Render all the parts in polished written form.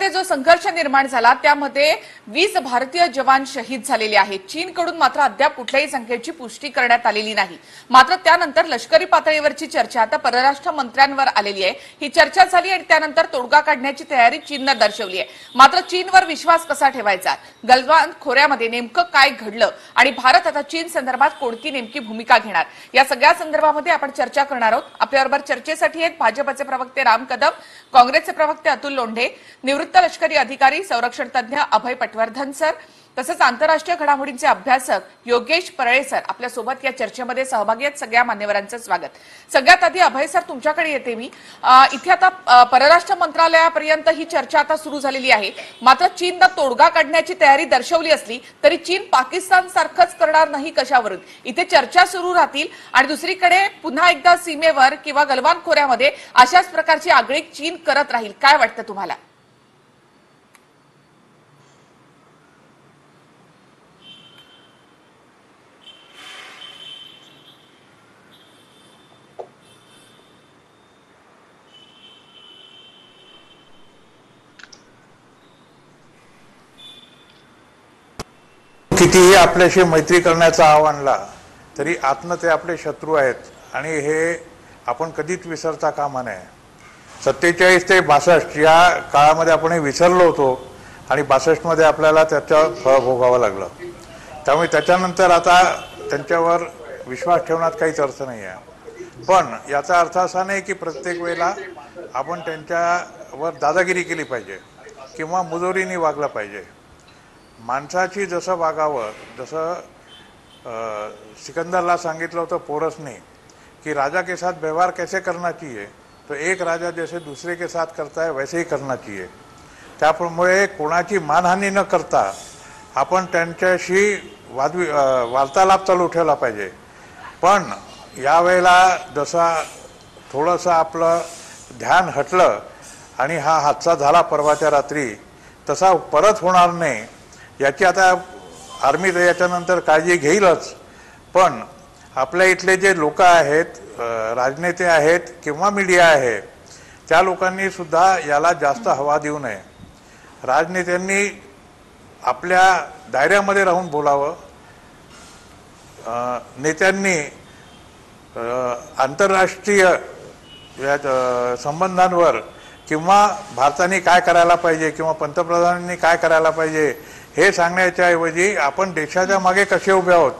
चीनमध्ये जो संघर्ष निर्माण झाला त्यामध्ये 20 भारतीय जवान शहीद झालेले आहेत. चीनकडून मात्र अद्याप कुठल्याही संख्येची पुष्टी करण्यात आलेली नाही. मात्र त्यानंतर लष्करी पातळीवरची चर्चा आता परराष्ट्र मंत्र्यांवर आलेली आहे. ही चर्चा झाली आणि त्यानंतर तोडगा काढण्याची तयारी चीनने दर्शवली आहे. मात्र चीनवर विश्वास कसा ठेवायचा, गलवान खोऱ्यामध्ये नेमकं काय घडलं आणि भारत आता चीन संदर्भात कोणती नेमकी भूमिका घेणार, या सगळ्या संदर्भामध्ये आपण चर्चा करणार आहोत. आपल्याबरोबर चर्चेसाठी आहेत भाजपचे प्रवक्ते राम कदम, काँग्रेसचे प्रवक्ते अतुल लोंढे, निवृत्त लष्करी अधिकारी संरक्षण तज्ञ अभय पटवर्धन सर, तसंच आंतरराष्ट्रीय घडामोडींचे अभ्यासक योगेश परळे सर आपल्या सोबत या चर्चेमध्ये सहभागी आहेत. सगळ्या मान्यवरांचं स्वागत. सगळ्यात आधी अभय सर तुमच्याकडे येते मी. इथे आता परराष्ट्र मंत्रालयापर्यंत ही चर्चा आता सुरू झालेली आहे. मात्र चीननं तोडगा काढण्याची तयारी दर्शवली असली तरी चीन पाकिस्तान सारखंच करणार नाही कशावरून. इथे चर्चा सुरू राहतील आणि दुसरीकडे पुन्हा एकदा सीमेवर किंवा गलवान खोऱ्यामध्ये अशाच प्रकारची आगळीक चीन करत राहील. काय वाटतं तुम्हाला? कितीही आपल्याशी मैत्री करण्याचा आव्हानला तरी आतनं ते आपले शत्रू आहेत आणि हे आपण कधीच विसरता कामा नये. 47 ते 62 या काळामध्ये आपण हे विसरलो होतो आणि 62 मध्ये आपल्याला त्याचं फळ भोगावं लागलं. त्यामुळे त्याच्यानंतर आता त्यांच्यावर विश्वास ठेवण्यात काहीच अर्थ नाही आहे. पण याचा अर्थ असा नाही की प्रत्येक वेळेला आपण त्यांच्यावर दादागिरी केली पाहिजे किंवा मुजोरीने वागलं पाहिजे. माणसाची जसं वागावं, जसं सिकंदरला सांगितलं होतं पोरसने की राजा के साथ व्यवहार कैसे करना चाहिए, तो एक राजा जैसे दूसरे के साथ करता है वैसे ही करना चाहिए. त्यामुळे कोणाची मानहानी न करता आपण त्यांच्याशी वार्तालाप चालू ठेवला पाहिजे. पण यावेळेला जसा थोडंसं आपलं ध्यान हटलं आणि हा हादसा झाला परवाच्या रात्री, तसा परत होणार नाही याची आता आर्मी याच्यानंतर काळजी घेईलच. पण आपल्या इथले जे लोक आहेत, राजनेते आहेत किंवा मीडिया आहे, त्या लोकांनी सुद्धा याला जास्त हवा देऊ नये. राजनेत्यांनी आपल्या दायऱ्यामध्ये राहून बोलावं. नेत्यांनी आंतरराष्ट्रीय संबंधांवर किंवा भारताने काय करायला पाहिजे किंवा पंतप्रधानांनी काय करायला पाहिजे हे सांगण्याच्या ऐवजी आपण देशाच्या मागे कसे उभे आहोत,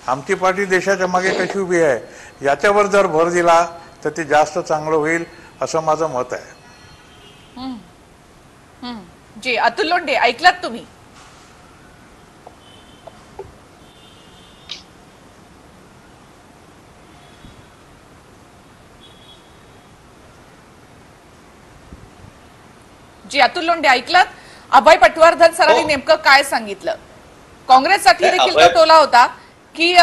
आमची पार्टी देशाच्या मागे कशी उभी आहे, याच्यावर जर भर दिला तर ते जास्त चांगलं होईल असं माझं मत आहे. जी अतुल लोंढे, ऐकलात तुम्ही? जी अतुल लोंढे ऐकलात? अभय पटवर्धन सरांनी नेमकं काय सांगितलं? काँग्रेससाठी देखील तो टोला होता की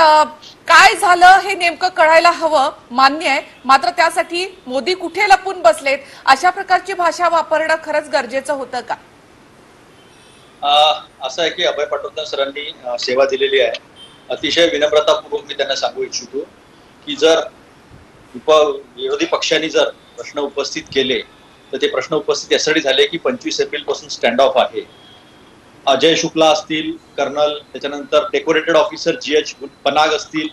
काय झालं हे नेमकं कळायला हवं, मान्य आहे, मात्र त्यासाठी मोदी कुठे लपून बसलेत अशा प्रकारची भाषा वापरणं खरंच गरजेचं होतं का? असं आहे की अभय पटवर्धन सरांनी सेवा दिलेली आहे. अतिशय विनम्रतापूर्वक मी त्यांना सांगू इच्छितो की जर विरोधी पक्षांनी जर प्रश्न उपस्थित केले तर ते प्रश्न उपस्थित यासाठी झाले की 25 एप्रिल पासून स्टँड ऑफ आहे. अजय शुक्ला असतील कर्नल, त्याच्यानंतर डेकोरेटेड ऑफिसर GH पनाग असतील,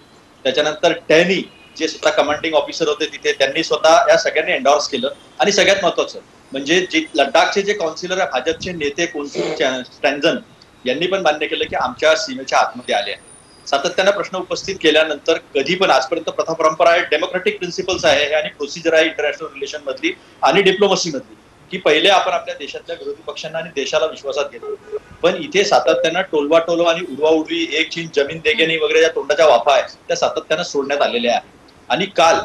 त्याच्यानंतर टॅनी जे स्वतः कमांडिंग ऑफिसर होते तिथे, त्यांनी स्वतः या सगळ्यांनी एन्डॉर्स केलं. आणि सगळ्यात महत्वाचं म्हणजे जे लडाखचे जे काउन्सिलर आहे, भाजपचे नेते कोन्सुल स्टॅन्झन यांनी पण मान्य केलं की आमच्या सीमेच्या आतमध्ये आले आहे. सातत्यानं प्रश्न उपस्थित केल्यानंतर कधी पण आजपर्यंत प्रथा परंपरा आहे, डेमोक्रेटिक प्रिन्सिपल्स आहे आणि प्रोसिजर आहे इंटरनॅशनल रिलेशन मधली आणि डिप्लोमसी मधली की पहिले आपण आपल्या देशातल्या विरोधी पक्षांना आणि देशाला विश्वासात घेतो. पण इथे सातत्यानं टोलवाटोलवा आणि उडवाउडवी, एक चीन जमीन देगेनी वगैरे ज्या तोंडाच्या वाफा आहेत त्या सातत्यानं सोडण्यात आलेल्या आहेत. आणि काल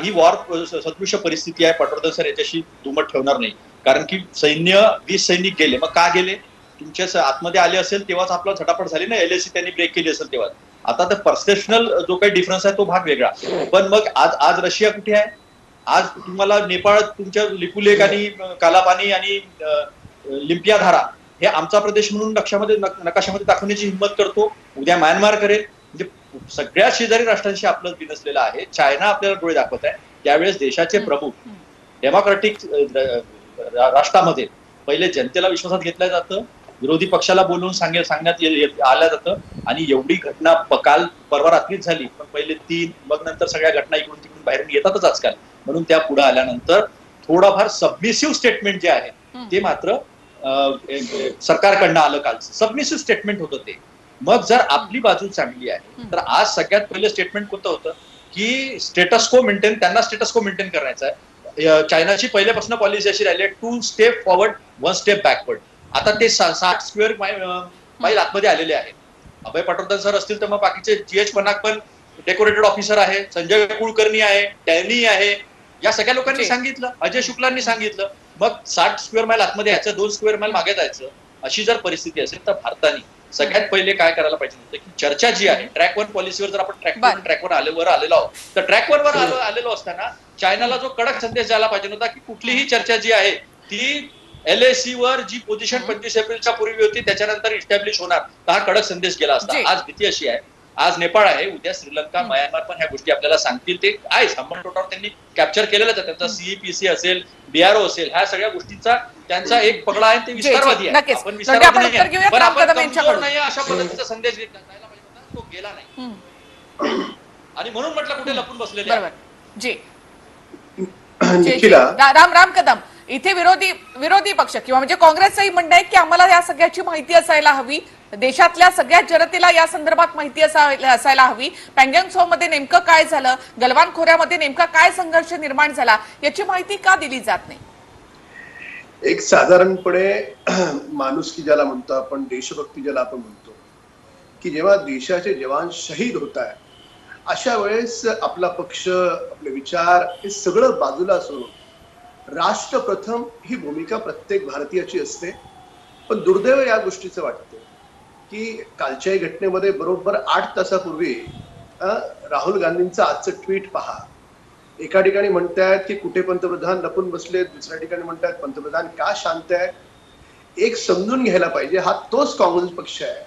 ही वॉर सदृश्य परिस्थिती आहे. पटवर्धन सर याच्याशी दुमत ठेवणार नाही, कारण की 20 सैनिक गेले. मग का गेले? तुमच्या आतमध्ये आले असेल तेव्हाच आपला झटापट झाली ना, LAC त्यांनी ब्रेक केली असेल तेव्हा. आता तर पर्सेप्शनल जो काही डिफरन्स आहे तो भाग वेगळा. पण मग आज रशिया कुठे आहे? आज तुम्हाला नेपाळ तुमच्या लिपुलेख आणि कालापानी आणि लिम्पियाधारा हे आमचा प्रदेश म्हणून नकाशामध्ये दाखवण्याची हिंमत करतो. उद्या म्यानमार करेल. म्हणजे सगळ्या शेजारी राष्ट्रांशी आपलं बिनसलेलं आहे. चायना आपल्याला डोळे दाखवत आहे. त्यावेळेस देशाचे प्रमुख डेमोक्रेटिक राष्ट्रामध्ये पहिले जनतेला विश्वासात घेतलं जातं, विरोधी पक्षाला बोलवून आलं जातं आणि एवढी घटना काल परवा रात्रीच झाली, पण पहिले 3 मग नंतर सगळ्या घटना इकडून तिकडून बाहेरून येतातच आजकाल. म्हणून त्या पुढे आल्यानंतर थोडाफार सबमिसिव्ह स्टेटमेंट जे आहे ते मात्र सरकारकडनं आलं काल. सबमिसिव्ह स्टेटमेंट होतं ते. मग जर आपली बाजू चांगली आहे तर आज सगळ्यात पहिलं स्टेटमेंट कोणतं होतं की स्टेटस को मेंटेन करायचं आहे. चायनाची पहिल्यापासून पॉलिसी अशी राहिली आहे 2 स्टेप फॉरवर्ड 1 स्टेप बॅकवर्ड. आता ते 60 स्क्वेअर माईल आतमध्ये आलेले आहेत. अभय पाटोदा सर असतील तर मग बाकीचे GH पनाक पण डेकोरेटेड ऑफिसर आहे, संजय कुलकर्णी आहे, टॅनी आहे, या सगळ्या लोकांनी सांगितलं, अजय शुक्लांनी सांगितलं. मग 60 स्क्वेअर माईल आतमध्ये यायचं, 2 स्क्वेअर माईल मागे जायचं, अशी जर परिस्थिती असेल तर भारताने सगळ्यात पहिले काय करायला पाहिजे होतं की चर्चा जी आहे ट्रॅक 1 पॉलिसीवर जर आपण ट्रॅकवर आलेलो आहोत तर ट्रॅक 1 वर आलेलो असताना चायनाला जो कडक संदेश द्यायला पाहिजे होता की कुठलीही चर्चा जी आहे ती LAC वर जी पोझिशन 25 एप्रिलच्या पूर्वी होती त्याच्यानंतर इस्टॅब्लिश होणार, तर हा कडक संदेश गेला असता. आज भीती अशी आहे, आज नेपाळ आहे, उद्या श्रीलंका, म्यानमार पण ह्या गोष्टी आपल्याला सांगतील. ते आहे संबंधोटावर त्यांनी कॅप्चर केलेलंच आहे. त्यांचा CEPC असेल, DRO असेल, ह्या सगळ्या गोष्टींचा त्यांचा एक पगडा आहे, ते विस्तारवादी आहे. आपण विस्तारवादी नाही, पण आपण कमजोर नाही अशा पद्धतीचा संदेश जायला पाहिजे होता, तो गेला नाही. आणि म्हणून म्हटलं कुठे लपून बसलेले आहे. राम कदम, इथे विरोधी पक्ष किंवा म्हणजे काँग्रेसचंही म्हणणं आहे की आम्हाला या सगळ्याची माहिती असायला हवी, देशातल्या सगळ्या जनतेला या संदर्भात माहिती असायला हवी. पँगॉन्ग त्सो मध्ये नेमकं काय झालं, गलवान खोऱ्यामध्ये नेमका काय संघर्ष निर्माण झाला, याची माहिती का दिली जात नाही? एक साधारणपणे माणुसकी ज्याला म्हणतो आपण, देशभक्ती ज्याला आपण म्हणतो, की जेव्हा देशाचे जवान शहीद होत आहेत अशा वेळेस आपला पक्ष, आपले विचार हे सगळं बाजूला सोडून राष्ट्र प्रथम ही भूमिका प्रत्येक भारतीयाची असते. पण दुर्दैव या गोष्टीचं वाटतं की कालच्याही घटनेमध्ये बरोबर 8 तासापूर्वी राहुल गांधींचं आजचं ट्विट पहा. एका ठिकाणी म्हणतायत की कुठे पंतप्रधान लपून बसले, दुसऱ्या ठिकाणी म्हणतायत पंतप्रधान का शांत आहे. एक समजून घ्यायला पाहिजे, हा तोच काँग्रेस पक्ष आहे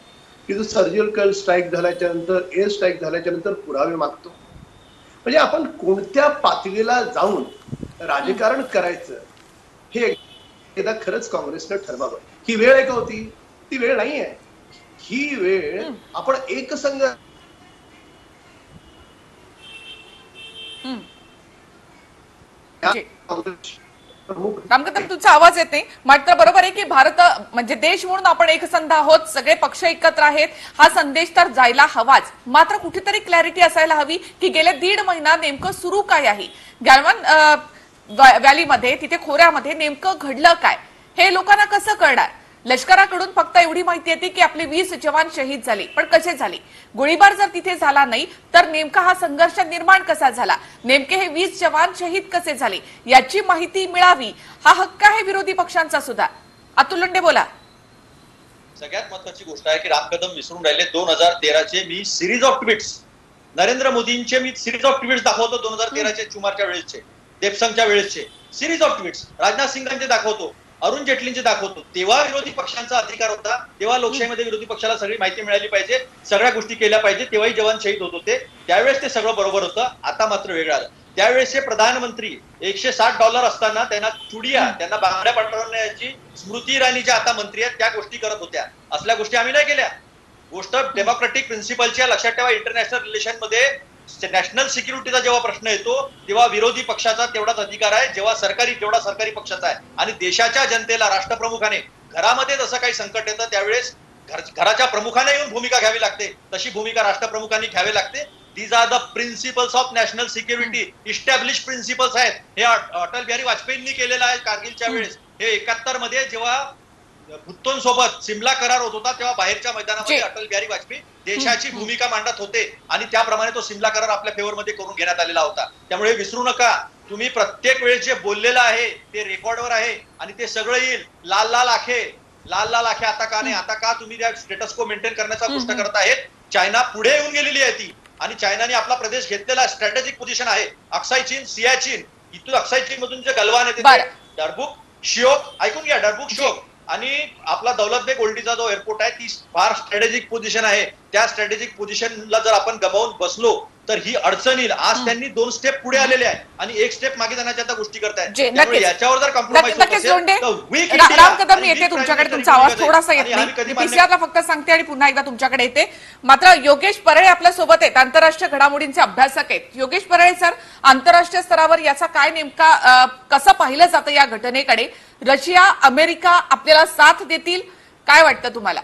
की जो सर्जिकल स्ट्राईक झाल्याच्या नंतर, एअर स्ट्राईक झाल्याच्या नंतर पुरावे मागतो. म्हणजे आपण कोणत्या पातळीला जाऊन राजकारण करायचं हे एकदा खरंच काँग्रेसनं ठरवावं. ही वेळ आहे का होती? ती वेळ नाहीये. ही वेळ आपण एकसंघ रामकदम, तुझा आवाज येत नाही. मात्र बरोबर आहे की भारत म्हणजे देश म्हणून आपण एकसंध आहोत, सगळे पक्ष एकत्र आहेत, हा संदेश तर जायला हवाच. मात्र कुठेतरी क्लॅरिटी असायला हवी की गेले 1.5 महिना नेमकं सुरू काय आहे गॅलवान व्हॅलीमध्ये, तिथे खोऱ्यामध्ये नेमकं घडलं काय, हे लोकांना कसं कळणार? लष्कराकडून फक्त एवढी माहिती येते की आपले 20 जवान शहीद झाले, पण कसे झाले? गोळीबार जर तिथे झाला नाही तर नेमका हा संघर्ष निर्माण कसा झाला, नेमके हे 20 जवान शहीद कसे झाले, याची माहिती मिळावी, हा हक्क आहे विरोधी पक्षांचा सुद्धा. अतुल लोंढे बोला. सगळ्यात महत्वाची गोष्ट आहे की राम कदम विसरून राहिले 2013चे मी सिरीज ऑफ ट्विट्स, नरेंद्र मोदींचे मी सिरीज ऑफ ट्विट्स दाखवतो. 2013चे चुमारच्या वेळेसचे, देपसंगच्या वेळेसचे सिरीज ऑफ ट्विट्स, राजनाथ सिंगांचे दाखवतो, अरुण जेटलींचे दाखवतो. तेव्हा विरोधी पक्षांचा अधिकार होता, तेव्हा लोकशाहीमध्ये विरोधी पक्षाला सगळी माहिती मिळाली पाहिजे, सगळ्या गोष्टी केल्या पाहिजे, तेव्हाही जवान शहीद होत होते. त्यावेळेस ते सगळं बरोबर होतं. आता मात्र वेगळं आलं. त्यावेळेसचे प्रधानमंत्री $160 असताना त्यांना चुडिया, त्यांना बांगड्या पाठवण्याची स्मृती इराणी ज्या आता मंत्री आहेत त्या गोष्टी करत होत्या. असल्या गोष्टी आम्ही नाही केल्या. गोष्ट डेमोक्रेटिक प्रिन्सिपलच्या लक्षात ठेवा. इंटरनॅशनल रिलेशन मध्ये नॅशनल सिक्युरिटीचा जेव्हा प्रश्न येतो तेव्हा विरोधी पक्षाचा तेवढाच अधिकार आहे जेव्हा जेवढा सरकारी पक्षाचा आहे. आणि देशाच्या जनतेला राष्ट्रप्रमुखाने घरामध्ये जसं काही संकट येतं त्यावेळेस घराच्या प्रमुखाने येऊन भूमिका घ्यावी लागते, तशी भूमिका राष्ट्रप्रमुखांनी घ्यावी लागते. These are the principles of national security, establish principles आहेत. हे अटल बिहारी वाजपेयींनी केलेलं आहे कारगिलच्या वेळेस. हे 71 मध्ये जेव्हा भुत्तोंसोबत सिमला करार होत होता तेव्हा बाहेरच्या मैदानामध्ये अटल बिहारी वाजपेयी देशाची भूमिका मांडत होते आणि त्याप्रमाणे तो सिमला करार आपल्या फेवरमध्ये करून घेण्यात आलेला होता. त्यामुळे विसरू नका, तुम्ही प्रत्येक वेळेस जे बोललेलं आहे ते रेकॉर्डवर आहे आणि ते सगळं येईल. लाल लाल आखे आता का नाही? आता का तुम्ही त्या स्टेटस को मेंटेन करण्याचा गोष्ट करत आहेत? चायना पुढे येऊन गेलेली आहे ती, आणि चायनाने आपला प्रदेश घेतलेला स्ट्रॅटेजिक पोझिशन आहे. अक्साई चीन, सियाचीन, इथून अक्साई चीन मधून जे गलवान येते डरबुक शियोक, ऐकून घ्या, डरबुक शियोक आणि आपला दौलत बेग ओल्डीचा जो एअरपोर्ट आहे ती फार स्ट्रॅटेजिक पोझिशन आहे. त्या स्ट्रॅटेजिक पोझिशनला जर आपण गमावून बसलो तर ही अडचण येईल. आज त्यांनी 2 स्टेप पुढे आलेले आहे आणि 1 स्टेप मागे जाण्याच्या आता गोष्टी करतायत. जे, त्यामुळे नक्कीच. याच्यावर जर कॉम्प्रोमाइज होत नक्कीच असेल लोंढे. तर weak India राम कदम आणि येते weak तुमच्याकडे, primary तुमचा आवाज कधी थोडासा आणि येत आम्ही नाही. कधी मान्य PCR ला फक्त सांगते आणि पुन्हा एकदा तुमच्याकडे येते. मात्र योगेश परळे आपल्या सोबत आहेत, आंतरराष्ट्रीय घडामोडींचे अभ्यासक आहेत. योगेश परळे सर, आंतरराष्ट्रीय स्तरावर याचा काय नेमका कसं पाहिलं जातं या घटनेकडे? रशिया, अमेरिका आपल्याला साथ देतील, काय वाटतं तुम्हाला?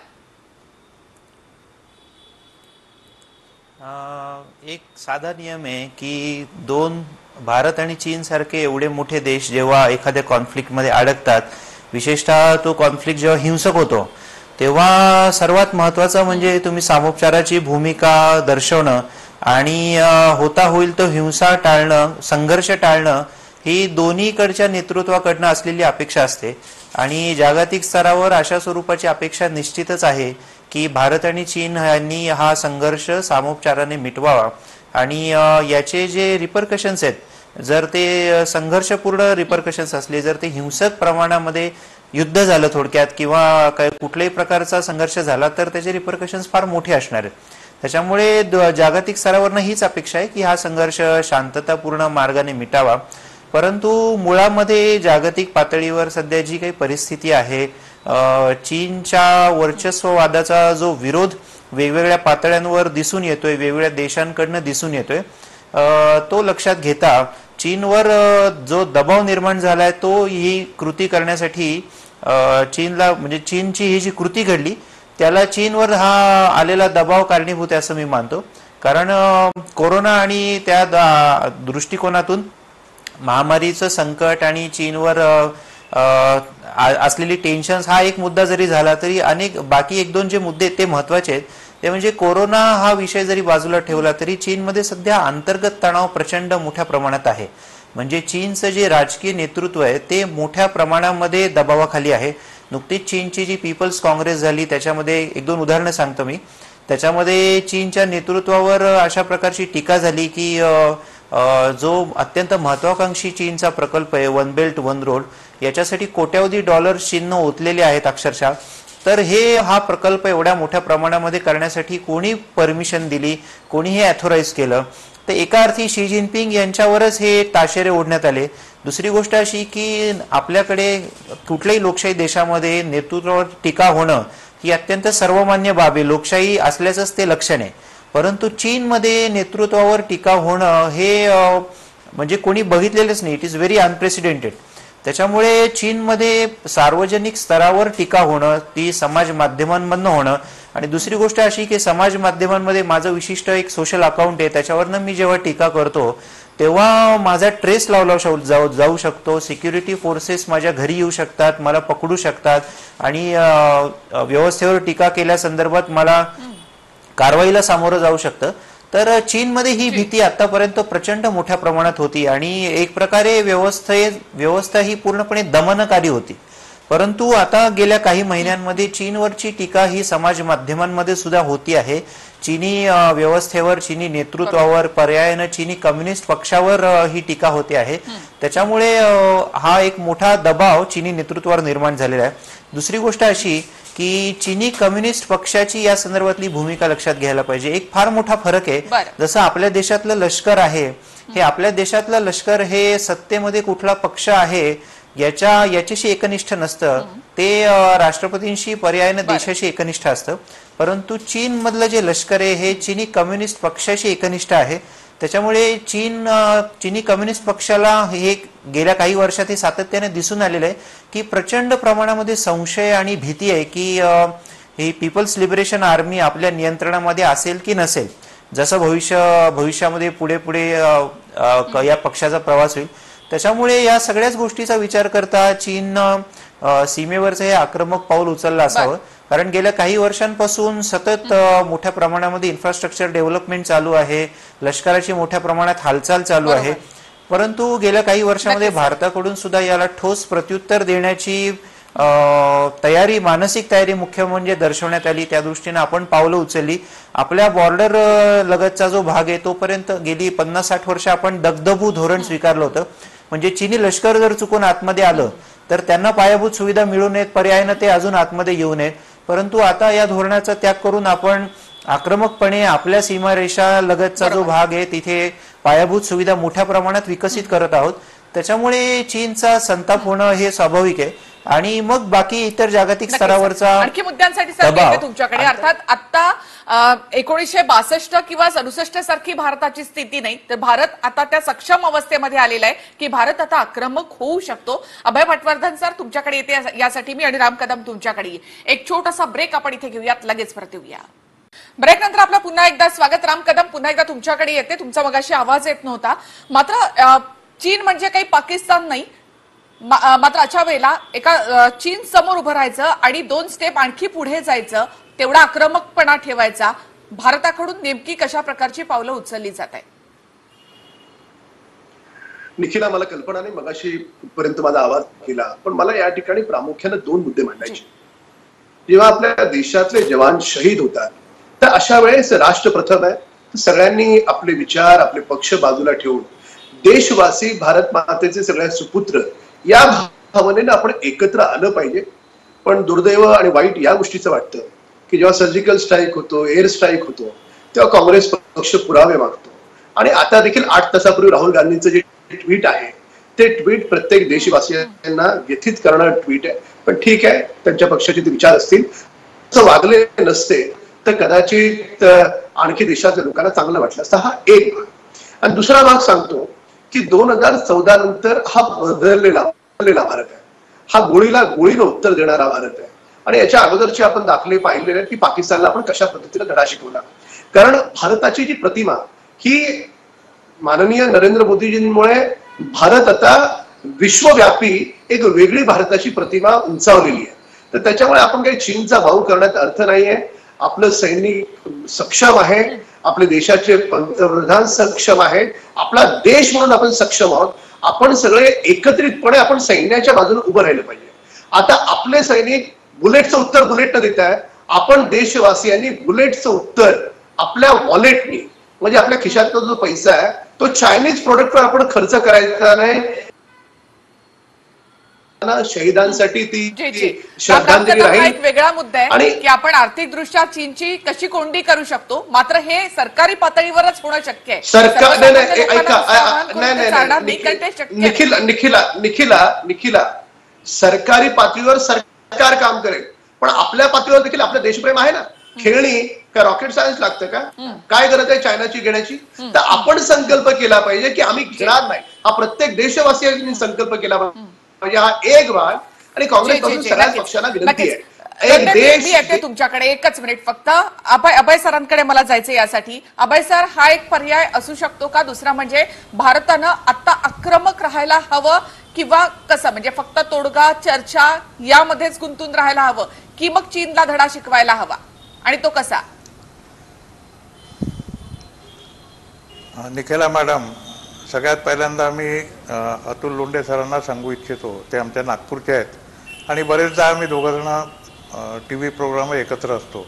एक साधा नियम आहे की भारत आणि चीन सारखे एवढे मोठे देश जेव्हा एखाद्या कॉन्फ्लिक्टमध्ये अडकतात, विशेषतः तो कॉन्फ्लिक्ट जेव्हा हिंसक होतो, तेव्हा सर्वात महत्वाचं म्हणजे तुम्ही सामोपचाराची भूमिका दर्शवणं आणि होता होईल तो हिंसा टाळणं, संघर्ष टाळणं, ही दोन्हीकडच्या नेतृत्वाकडनं असलेली अपेक्षा असते. आणि जागतिक स्तरावर अशा स्वरूपाची अपेक्षा निश्चितच आहे की भारत आणि चीन यांनी हा संघर्ष सामोपचाराने मिटवावा. आणि याचे जे रिपरकशन्स आहेत, जर ते संघर्षपूर्ण रिपरकशन्स असले, जर ते हिंसक प्रमाणामध्ये युद्ध झालं थोडक्यात किंवा कुठल्याही प्रकारचा संघर्ष झाला, तर त्याचे रिपरकशन्स फार मोठे असणार आहेत. त्याच्यामुळे जागतिक स्तरावरनं हीच अपेक्षा आहे की हा संघर्ष शांततापूर्ण मार्गाने मिटावा. परंतु मुळामध्ये जागतिक पातळीवर सध्या जी काही परिस्थिती आहे, चीनच्या वर्चस्ववादाचा जो विरोध वेगवेगळ्या पातळ्यांवर दिसून येतोय, वेगवेगळ्या देशांकडनं दिसून येतोय, तो लक्षात घेता चीनवर जो दबाव निर्माण झालाय तो ही कृती करण्यासाठी चीनला, म्हणजे चीनची ही जी कृती घडली त्याला चीनवर हा आलेला दबाव कारणीभूत आहे असं मी मानतो. कारण कोरोना आणि त्या दृष्टिकोनातून महामारीचं संकट आणि चीनवर असलेली टेन्शन्स हा एक मुद्दा जरी झाला तरी अनेक बाकी 1-2 जे मुद्दे ते महत्वाचे आहेत. ते म्हणजे कोरोना हा विषय जरी बाजूला ठेवला तरी चीनमध्ये सध्या अंतर्गत तणाव प्रचंड मोठ्या प्रमाणात आहे. म्हणजे चीनचं जे राजकीय नेतृत्व आहे ते मोठ्या प्रमाणामध्ये दबावाखाली आहे. नुकतीच चीनची जी पीपल्स काँग्रेस झाली त्याच्यामध्ये 1-2 उदाहरणं सांगतो मी. त्याच्यामध्ये चीनच्या नेतृत्वावर अशा प्रकारची टीका झाली की जो अत्यंत महत्वाकांक्षी चीनचा प्रकल्प आहे वन बेल्ट वन रोड, याच्यासाठी कोट्यावधी डॉलर्स चीननं ओतलेले आहेत अक्षरशः. तर हा प्रकल्प एवढ्या मोठ्या प्रमाणामध्ये करण्यासाठी कोणी परमिशन दिली, कोणी हे ऑथोराइज केलं? तर एका अर्थी शी जिनपिंग यांच्यावरच हे ताशेरे ओढण्यात आले. दुसरी गोष्ट अशी की आपल्याकडे कुठल्याही लोकशाही देशामध्ये नेतृत्वावर टीका होणं ही अत्यंत सर्वमान्य बाब आहे, लोकशाही असल्याचंच ते लक्षण आहे. परंतु चीनमध्ये नेतृत्वावर टीका होणं हे म्हणजे कोणी बघितलेलंच नाही. It is very unprecedented. त्याच्यामुळे चीनमध्ये सार्वजनिक स्तरावर टीका होणं, ती समाज माध्यमांमधनं होणं, आणि दुसरी गोष्ट अशी की समाज माध्यमांमध्ये माझं विशिष्ट एक सोशल अकाउंट आहे, त्याच्यावरनं मी जेव्हा टीका करतो तेव्हा माझा ट्रेस लावला जाऊ शकतो. सिक्युरिटी फोर्सेस माझ्या घरी येऊ शकतात, मला पकडू शकतात आणि व्यवस्थेवर टीका केल्यासंदर्भात मला कारवाईला सामोरं जाऊ शकतं. तर चीनमध्ये ही भीती आतापर्यंत प्रचंड मोठ्या प्रमाणात होती आणि एक प्रकारे व्यवस्था ही पूर्णपणे दमनकारी होती. परंतु आता गेल्या काही महिन्यांमध्ये चीनवरची टीका ही समाज माध्यमांमध्ये सुद्धा होती आहे. चीनी व्यवस्थेवर, चीनी नेतृत्वावर, पर्यायानं चीनी कम्युनिस्ट पक्षावर ही टीका होते आहे. त्याच्यामुळे हा एक मोठा दबाव चीनी नेतृत्वावर निर्माण झालेला आहे. दुसरी गोष्ट अशी की चीनी कम्युनिस्ट पक्षाची या संदर्भातली भूमिका लक्षात घ्यायला पाहिजे. एक फार मोठा फरक आहे. जसं आपल्या देशातलं लष्कर आहे, हे आपल्या देशातलं लष्कर हे सत्तेमध्ये कुठला पक्ष आहे याच्याशी एकनिष्ठ नसतं, ते राष्ट्रपतींशी पर्यायानं देशाशी एकनिष्ठ असतं. परंतु चीन मधलं जे लष्कर आहे हे चीनी कम्युनिस्ट पक्षाशी एकनिष्ठ आहे. त्याच्यामुळे चीनी कम्युनिस्ट पक्षाला हे गेल्या काही वर्षात हे सातत्याने दिसून आलेलं आहे की प्रचंड प्रमाणामध्ये संशय आणि भीती आहे की ही पीपल्स लिबरेशन आर्मी आपल्या नियंत्रणामध्ये असेल की नसेल. जसं भविष्यामध्ये पुढे या पक्षाचा प्रवास होईल. त्याच्यामुळे या सगळ्याच गोष्टीचा विचार करता चीन सीमेवरचं हे आक्रमक पाऊल उचललं असावं. कारण गेल्या काही वर्षांपासून सतत मोठ्या प्रमाणामध्ये इन्फ्रास्ट्रक्चर डेव्हलपमेंट चालू आहे, लष्कराची मोठ्या प्रमाणात हालचाल चालू आहे. परंतु गेल्या काही वर्षांमध्ये भारताकडून सुद्धा याला ठोस प्रत्युत्तर देण्याची मानसिक तयारी मुख्य म्हणजे दर्शवण्यात आली. त्या दृष्टीने आपण पावलं उचलली. आपल्या बॉर्डर लगतचा जो भाग आहे तोपर्यंत गेली 50-60 वर्ष आपण दगदगू धोरण स्वीकारलं होतं. म्हणजे चीनी लष्कर जर चुकून आतमध्ये आलं तर त्यांना पायाभूत सुविधा मिळू नयेत, पर्यायानं ते अजून आतमध्ये येऊ नयेत. परंतु आता या धोरणाचा त्याग करून आपण आक्रमकपणे आपल्या सीमारेषा लगतचा जो भाग आहे तिथे पायाभूत सुविधा मोठ्या प्रमाणात विकसित करत आहोत. त्याच्यामुळे चीनचा संताप होणं हे स्वाभाविक आहे आणि मग बाकी इतर जागतिक स्तरावरचा आणखी मुद्द्यांसाठी सर मी येते तुमच्याकडे. अर्थात आता 1962 किंवा 67 सारखी भारताची स्थिती नाही, तर भारत आता त्या सक्षम अवस्थेमध्ये आलेला आहे की भारत आता आक्रमक होऊ शकतो. अभय पटवर्धन सर तुमच्याकडे येते यासाठी मी आणि राम कदम तुमच्याकडे. एक छोटासा ब्रेक आपण इथे घेऊयात, लगेच परत येऊया. ब्रेक नंतर आपलं पुन्हा एकदा स्वागत. राम कदम पुन्हा एकदा तुमच्याकडे येते. तुमचा मगाशी आवाज येत नव्हता. मात्र चीन म्हणजे काही पाकिस्तान नाही, मात्र अशा वेळेला एका चीन समोर उभं राहायचं आणि 2 स्टेप आणखी पुढे जायचं, तेवढा आक्रमकपणा ठेवायचा. भारताकडून नेमकी कशा प्रकारची पावलं उचलली जात आहेत? निखिला, मला कल्पना नाही मगाशी पर्यंत माझा आवाज केला, पण मला या ठिकाणी प्रामुख्याने 2 मुद्दे मांडायचे. जेव्हा आपल्या देशातले जवान शहीद होतात तर अशा वेळेस राष्ट्र प्रथम आहे. सगळ्यांनी आपले विचार, आपले पक्ष बाजूला ठेवून देशवासी, भारत मातेचे सगळ्या सुपुत्र या भावनेनं आपण एकत्र आलं पाहिजे. पण दुर्दैव आणि वाईट या गोष्टीचं वाटतं की जेव्हा सर्जिकल स्ट्राईक होतो, एअर स्ट्राईक होतो, तेव्हा काँग्रेस पक्ष पुरावे मागतो. आणि आता देखील 8 तासापूर्वी राहुल गांधींचं जे ट्विट आहे ते ट्विट प्रत्येक देशवासियांना व्यथित करणारं ट्विट आहे. पण ठीक आहे, त्यांच्या पक्षाचे ते विचार असतील. असं वागले नसते तर कदाचित आणखी देशाच्या लोकांना चांगलं वाटलं असतं. हा एक भाग. आणि दुसरा भाग सांगतो की 2014 नंतर हा बदललेला भारत आहे. हा गोळीनं उत्तर देणारा भारत आहे. आणि याच्या अगोदरचे आपण दाखले पाहिलेले आहेत की पाकिस्तानला आपण कशा पद्धतीने धडा शिकवला. कारण भारताची जी प्रतिमा ही माननीय नरेंद्र मोदीजींमुळे भारत आता विश्वव्यापी एक वेगळी भारताची प्रतिमा उंचावलेली आहे. तर त्याच्यामुळे आपण काही चीनचा भाऊ करण्यात अर्थ नाहीये. आपलं सैनिक सक्षम आहे, आपले देशाचे पंतप्रधान सक्षम आहेत, आपला देश म्हणून आपण सक्षम आहोत. आपण सगळे एकत्रितपणे आपण सैन्याच्या बाजूने उभं राहिलं पाहिजे. आता आपले सैनिक बुलेटचं उत्तर बुलेटनं देत आहे, आपण देशवासियांनी बुलेटचं उत्तर आपल्या वॉलेटनी, म्हणजे आपल्या खिशातला जो पैसा आहे तो चायनीज प्रोडक्टवर आपण खर्च करायचा नाही. शहीदांसाठी ती श्रद्धांजली राहील. एक वेगळा मुद्दा आहे की आपण आर्थिक दृष्ट्या चीनची कशी कोंडी करू शकतो, मात्र हे सरकारी पातळीवरच होणं शक्य आहे. निखिला, सरकारी पातळीवर सरकार काम करेल, पण आपल्या पातळीवर देखील आपलं देशप्रेम आहे ना. खेळणी का रॉकेट सायन्स लागतं का? काय गरज आहे चायनाची घेण्याची? तर आपण संकल्प केला पाहिजे की आम्ही घेणार नाही. हा प्रत्येक देशवासियांनी संकल्प केला पाहिजे. हा एक भाग. आणि काँग्रेस सगळ्याच पक्षांना विनंती आहे, मी येते तुमच्याकडे. एकच मिनिट फक्त. अभय सरांकडे मला जायचं यासाठी. अभय सर, हा एक पर्याय असू शकतो का? दुसरा म्हणजे भारतानं आता आक्रमक राहायला हवं किंवा कसं, म्हणजे फक्त तोडगा चर्चा यामध्येच गुंतून राहायला हवं की मग चीनला धडा शिकवायला हवा, आणि तो कसा? निखिला मॅडम, सगळ्यात पहिल्यांदा मी अतुल लोंढे सरांना सांगू इच्छितो. ते आमच्या नागपूरचे आहेत आणि बरेचदा आम्ही दोघंजण TV प्रोग्राम एकत्र असतो.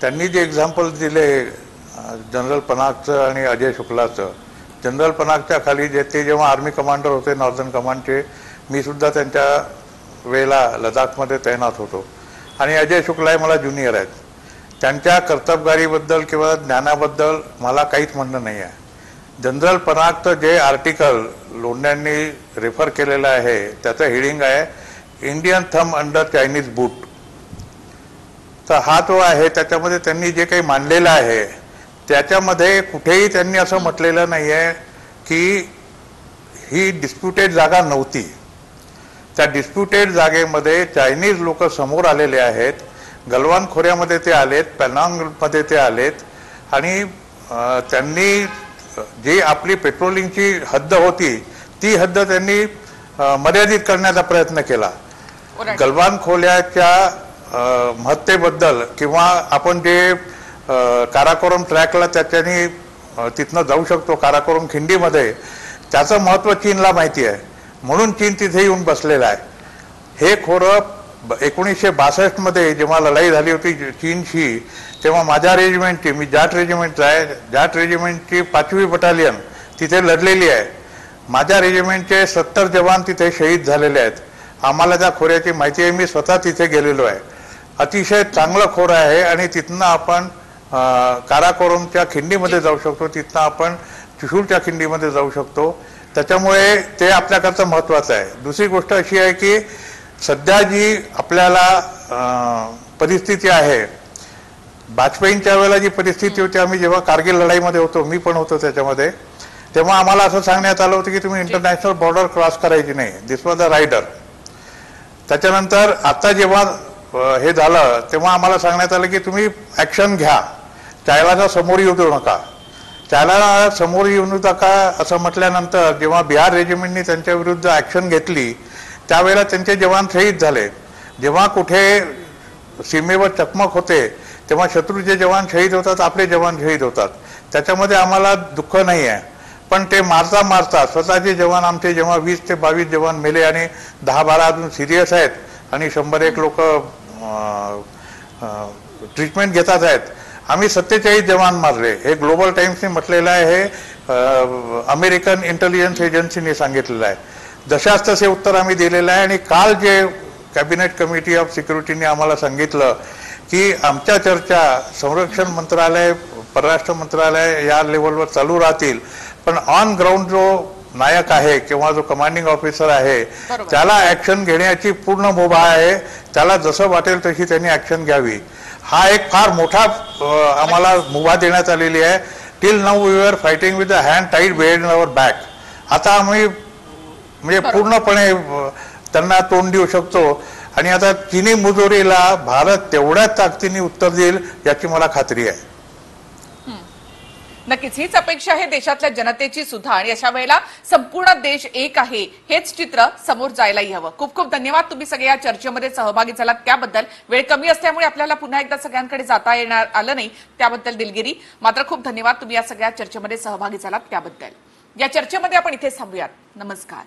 त्यांनी जे एक्झाम्पल दिले जनरल पनागचं आणि अजय शुक्लाचं, जनरल पनागच्या खाली ते जेव्हा आर्मी कमांडर होते नॉर्दर्न कमांडचे, मी सुद्धा त्यांच्या वेळेला लडाखमध्ये तैनात होतो. आणि अजय शुक्ला हे मला ज्युनियर आहेत. त्यांच्या कर्तबगारीबद्दल किंवा ज्ञानाबद्दल मला काहीच म्हणणं नाही आहे. जनरल पनागचं जे आर्टिकल लोंढ्यांनी रेफर केलेलं आहे त्याचं हेडिंग आहे इंडियन थंब अंडर चायनीज बूट. तर हा जो आहे त्याच्यामध्ये त्यांनी जे काही मांडलेलं आहे त्याच्यामध्ये कुठेही त्यांनी असं म्हटलेलं नाही आहे की ही डिस्प्युटेड जागा नव्हती. त्या डिस्प्युटेड जागेमध्ये चायनीज लोक समोर आलेले आहेत. गलवान खोऱ्यामध्ये ते आलेत, पॅनांगमध्ये ते आलेत आणि त्यांनी जी आपली पेट्रोलिंगची हद्द होती ती हद्द त्यांनी मर्यादित करण्याचा प्रयत्न केला. गलवान खोऱ्याच्या महत्तेबद्दल किंवा आपण जे काराकोरम ट्रॅकला त्याच्यानी तिथनं जाऊ शकतो काराकोरम खिंडीमध्ये, त्याचं महत्त्व चीनला माहिती आहे म्हणून चीन तिथे येऊन बसलेला आहे. हे खोरं 1962 मध्ये जेव्हा लढाई झाली होती चीनशी, तेव्हा माझ्या रेजिमेंटची, मी जाट रेजिमेंटचा आहे, जाट रेजिमेंटची 5वी बटालियन तिथे लढलेली आहे. माझ्या रेजिमेंटचे 70 जवान तिथे शहीद झालेले आहेत. आम्हाला त्या खोऱ्याची माहिती आहे, मी स्वतः तिथे गेलेलो आहे. अतिशय चांगलं खोरं आहे आणि तिथनं आपण काराकोरमच्या खिंडीमध्ये जाऊ शकतो, तिथनं आपण त्रिशूलच्या खिंडीमध्ये जाऊ शकतो. त्याच्यामुळे ते आपल्याकरता महत्वाचं आहे. दुसरी गोष्ट अशी आहे की सध्या जी आपल्याला परिस्थिती आहे, वाजपेयींच्या वेळेला जी परिस्थिती होती, आम्ही जेव्हा कारगिल लढाईमध्ये होतो, मी पण होतो त्याच्यामध्ये, तेव्हा आम्हाला असं सांगण्यात आलं होतं की तुम्ही इंटरनॅशनल बॉर्डर क्रॉस करायची नाही. दिस वॉज द रायडर. त्याच्यानंतर आता जेव्हा हे झालं तेव्हा आम्हाला सांगण्यात आलं की तुम्ही ऍक्शन घ्या, चायनाच्या समोर येऊ देऊ नका. चायनाला समोर येऊ नका असं म्हटल्यानंतर जेव्हा बिहार रेजिमेंटनी त्यांच्या विरुद्ध ऍक्शन घेतली त्यावेळेला त्यांचे जवान शहीद झाले. जेव्हा कुठे सीमेवर चकमक होते तेव्हा शत्रूचे जवान शहीद होतात, आपले जवान शहीद होतात. त्याच्यामध्ये आम्हाला दुःख नाही आहे. पण ते मारता मारता स्वतःचे जवान, आमचे जेव्हा 20 ते 22 जवान मेले आणि 10-12 अजून सिरियस आहेत आणि 101 लोक ट्रीटमेंट घेतात आहेत. आम्ही 47 जवान मारले. हे ग्लोबल टाइम्सने म्हटलेलं आहे, हे अमेरिकन इंटेलिजन्स एजन्सीने सांगितलेलं आहे. जशाच तसे उत्तर आम्ही दिलेलं आहे. आणि काल जे कॅबिनेट कमिटी ऑफ सिक्युरिटीने आम्हाला सांगितलं की आमच्या चर्चा संरक्षण मंत्रालय, परराष्ट्र मंत्रालय या लेवलवर चालू राहतील, पण ऑन ग्राउंड जो नायक आहे किंवा जो कमांडिंग ऑफिसर आहे त्याला ऍक्शन घेण्याची पूर्ण मुभा आहे. त्याला जसं वाटेल तशी त्यांनी ऍक्शन घ्यावी. हा एक फार मोठा आम्हाला मुभा देण्यात आलेली आहे. Till now we were fighting with the hand tied behind our back. आता आम्ही म्हणजे पूर्णपणे त्यांना तोंड देऊ शकतो. आणि आता चिनी मुजोरीला भारत तेवढ्याच ताकदीने उत्तर देईल याची मला खात्री आहे. नक्कीच हीच अपेक्षा आहे देशातल्या जनतेची सुद्धा. आणि अशा वेळेला संपूर्ण देश एक आहे हेच चित्र समोर जायलाही हवं. खूप खूप धन्यवाद तुम्ही सगळे या चर्चेमध्ये सहभागी झालात त्याबद्दल. वेळ कमी असल्यामुळे आपल्याला पुन्हा एकदा सगळ्यांकडे जाता येणार आलं नाही त्याबद्दल दिलगिरी. मात्र खूप धन्यवाद तुम्ही या सगळ्या चर्चेमध्ये सहभागी झालात त्याबद्दल. या चर्चेमध्ये आपण इथे थांबूयात. नमस्कार.